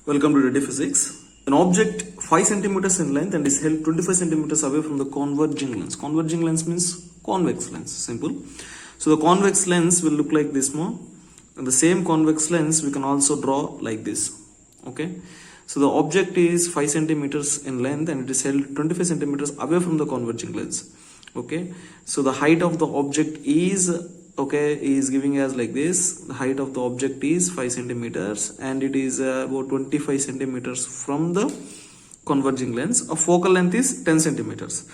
Welcome to Data Physics. An object 5 centimeters in length and is held 25 centimeters away from the converging lens. Converging lens means convex lens. Simple. So the convex lens will look like this more. And the same convex lens we can also draw like this. Okay. So the object is 5 centimeters in length and it is held 25 centimeters away from the converging lens. Okay. So the height of the object is giving us like this. The height of the object is 5 centimeters and it is about 25 centimeters from the converging lens. A focal length is 10 centimeters.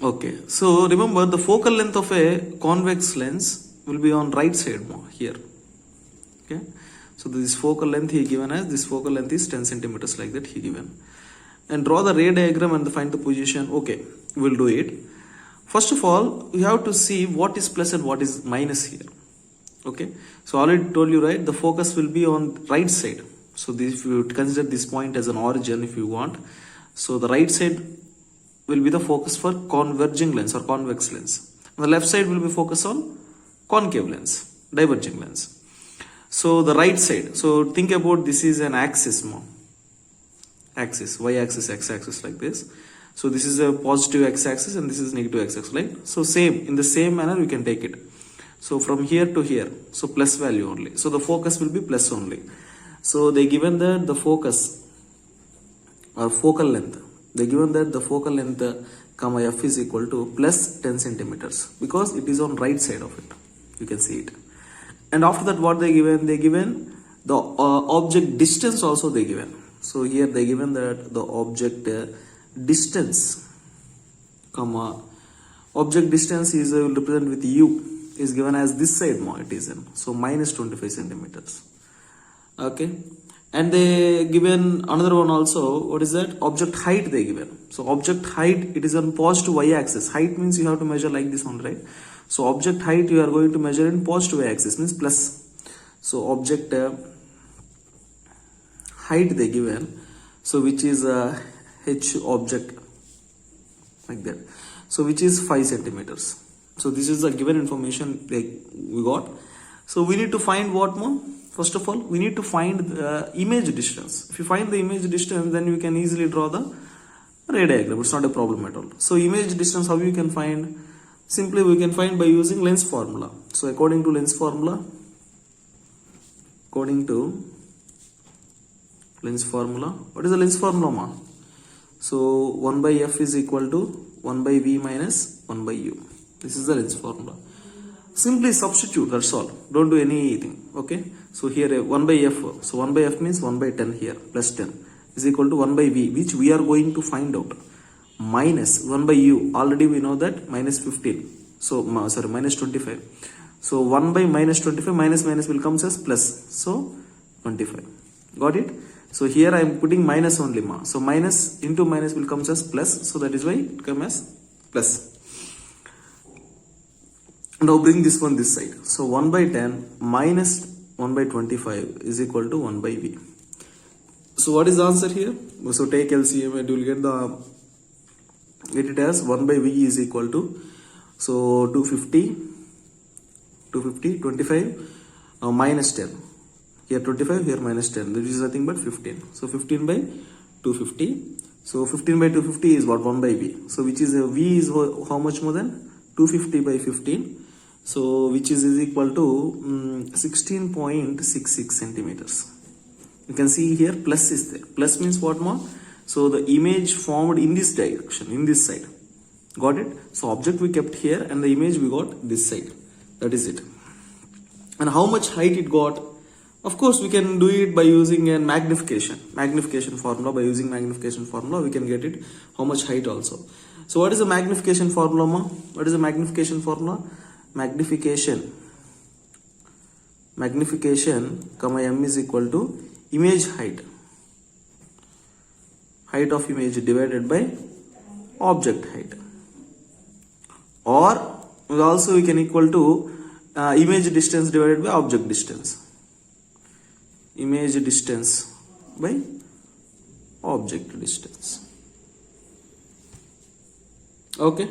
Okay, so remember the focal length of a convex lens will be on right side more here. Okay, so this focal length he given as this focal length is 10 centimeters like that he given. And draw the ray diagram and find the position. Okay, we'll do it. First of all, we have to see what is plus and what is minus here. Okay, so I already told you, right, the focus will be on right side. So this, if you consider this point as an origin if you want, so the right side will be the focus for converging lens or convex lens. The left side will be focus on concave lens, diverging lens. So the right side, so think about this is an axis more. Axis, y-axis, x-axis like this. So this is a positive x-axis and this is negative x-axis, right? So same, in the same manner we can take it. So from here to here, so plus value only. So the focus will be plus only. So they given that the focus or focal length, they given that the focal length comma f is equal to plus 10 centimeters because it is on right side of it. You can see it. And after that what they given? They given the object distance also they given. So here they given that the object distance comma object distance is will represent with u is given as this side more it is in, so minus 25 centimeters. Okay, and they given another one also. What is that? Object height they given. So object height, it is on positive y-axis. Height means you have to measure like this one, right? So object height you are going to measure in positive y-axis, means plus. So object height they given, so which is h object like that, so which is 5 centimeters. So this is the given information we got. So we need to find what more? First of all, we need to find the image distance. If you find the image distance, then you can easily draw the ray diagram. It's not a problem at all. So image distance, how you can find? Simply we can find by using lens formula. So according to lens formula, what is the lens formula ma? So 1 by f is equal to 1 by v minus 1 by u. This is the lens formula. Simply substitute, that's all. Don't do anything. Okay. So here 1 by f. So 1 by f means 1 by 10 here plus 10 is equal to 1 by v, which we are going to find out, minus 1 by u. Already we know that minus 15. So minus 25. So 1 by minus 25 minus will comes as plus. So 25. Got it? So here I am putting minus only ma. So minus into minus will comes as plus. So that is why it comes as plus. Now bring this one this side. So 1 by 10 minus 1 by 25 is equal to 1 by v. So what is the answer here? So take LCM and you will get it as 1 by v is equal to, so 250, 25 minus 10. Here 25, here minus 10. This is nothing but 15. So 15 by 250. So 15 by 250 is what? 1 by v. So which is v is how much more than 250 by 15. So which is equal to 16.66 centimeters. You can see here plus is there. Plus means what more? So the image formed in this direction, in this side. Got it? So object we kept here and the image we got this side. That is it. And how much height it got? Of course, we can do it by using a magnification formula. By using magnification formula, we can get it how much height also. So what is the magnification formula ma? What is the magnification formula? Magnification comma m is equal to image height of image divided by object height, or also we can equal to image distance divided by object distance, image distance by object distance. Okay.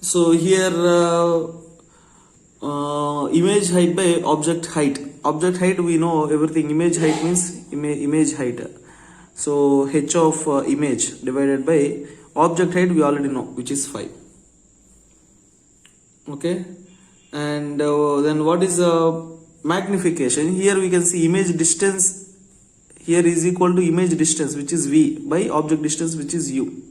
So here image height by object height object height we know everything. Image height means image height. So h of image divided by object height we already know, which is 5. Okay, and then what is magnification? Here we can see image distance here is equal to image distance, which is v, by object distance, which is u.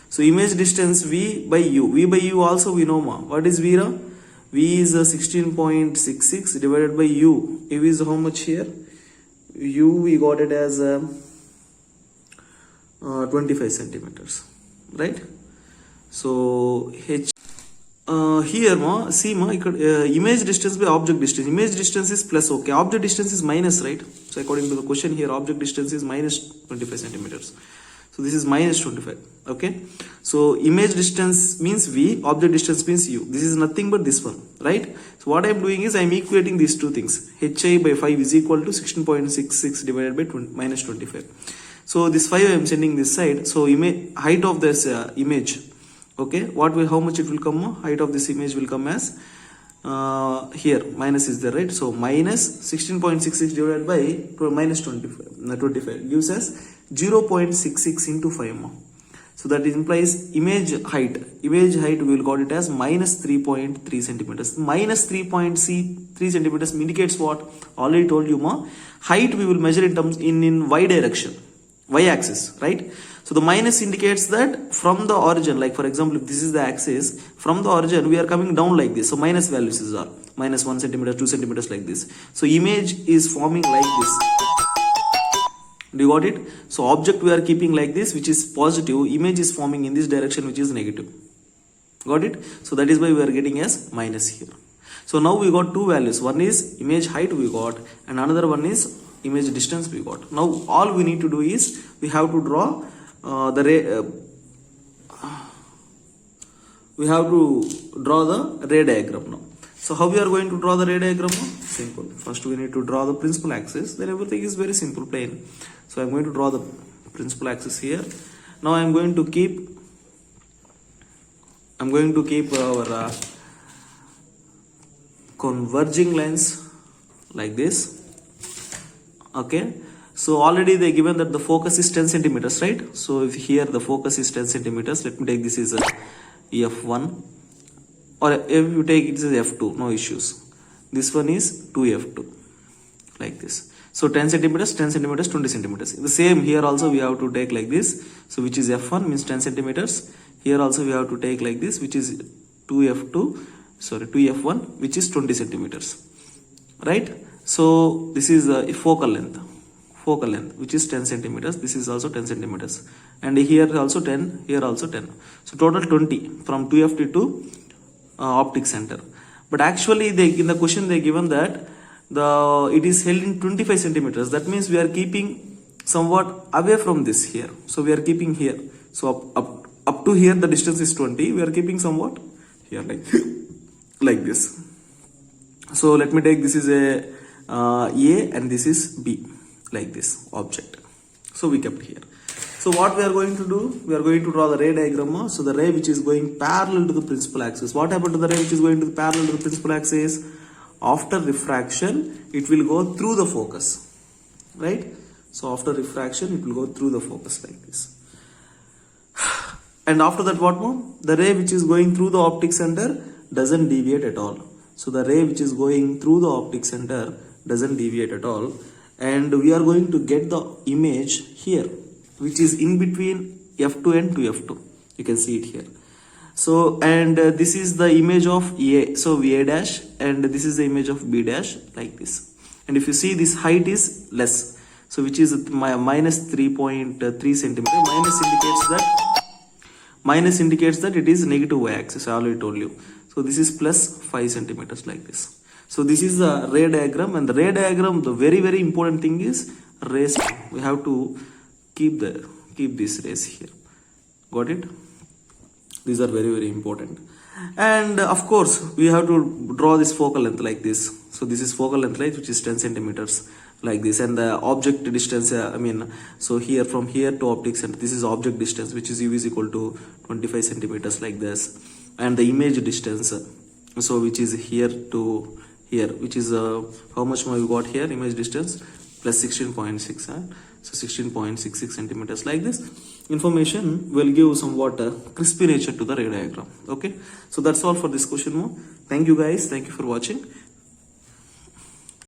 So image distance v by u. V by u also we know ma. What is v? V is 16.66 divided by u. U is how much here? U we got it as 25 centimeters, right? So h here ma, see ma, image distance by object distance. Image distance is plus, okay. Object distance is minus, right? So according to the question here, object distance is minus 25 centimeters. So this is minus 25, okay. So image distance means v, object distance means u. This is nothing but this one, right? So what I am doing is I am equating these two things. Hi by 5 is equal to 16.66 divided by minus 25. So this 5 I am sending this side. So height of this image, okay, how much it will come? Height of this image will come as here minus is there, right? So minus 16.66 divided by minus 25 gives us 0.66 into 5 more. So that implies image height we will got it as minus 3.3 centimeters. Minus 3.3 centimeters indicates what? Already told you ma, height we will measure in terms in y direction, y axis, right? So the minus indicates that from the origin, like for example if this is the axis, from the origin we are coming down like this. So minus values are minus 1 centimeter, 2 centimeters like this. So image is forming like this. Do you got it? So object we are keeping like this, which is positive. Image is forming in this direction, which is negative. Got it? So that is why we are getting as minus here. So now we got two values. One is image height we got, and another one is image distance we got. Now all we need to do is we have to draw the ray diagram now. So how we are going to draw the ray diagram now? Simple. First we need to draw the principal axis. Then everything is very simple, plain. So I am going to draw the principal axis here. Now I am going to keep our converging lines like this. Okay. So already they given that the focus is 10 centimeters, right? So if here the focus is 10 centimeters, let me take this is a f1, or if you take it as f2, no issues. This one is 2f2, like this. So 10 centimeters, 10 centimeters, 20 centimeters. The same here also we have to take like this. So which is f1 means 10 centimeters. Here also we have to take like this, which is 2f1, which is 20 centimeters, right? So this is the focal length, which is 10 centimeters. This is also 10 centimeters, and here also 10, here also 10. So total 20 from 2f2 to optic center. But actually in the question they given that it is held in 25 centimeters. That means we are keeping somewhat away from this here. So we are keeping here. So up to here the distance is 20. We are keeping somewhat here like this. So let me take this is a and this is B, like this object. So we kept here. So what we are going to do? We are going to draw the ray diagram. So the ray which is going parallel to the principal axis. What happened to the ray which is going to the parallel to the principal axis? After refraction, it will go through the focus, right? So after refraction, it will go through the focus like this. And after that, what more? The ray which is going through the optic center doesn't deviate at all. So the ray which is going through the optic center doesn't deviate at all. And we are going to get the image here, which is in between f2 and 2f2. You can see it here. So and this is the image of A. So VA dash, and this is the image of B dash, like this. And if you see, this height is less. So which is minus 3.3 centimeter. Minus indicates that it is negative y axis. I already told you. So this is plus 5 centimeters like this. So this is the ray diagram, and the ray diagram, the very important thing is rays. We have to keep this rays here. Got it? These are very important. And of course we have to draw this focal length like this. So this is focal length, right, which is 10 centimeters like this. And the object distance, so here from here to optic center, this is object distance, which is u is equal to 25 centimeters like this. And the image distance, so which is here to here, which is how much we got here, image distance plus 16.6, so 16.66 centimeters. Like this information will give somewhat crispy nature to the ray diagram. Okay, so that's all for this question. Thank you guys, thank you for watching.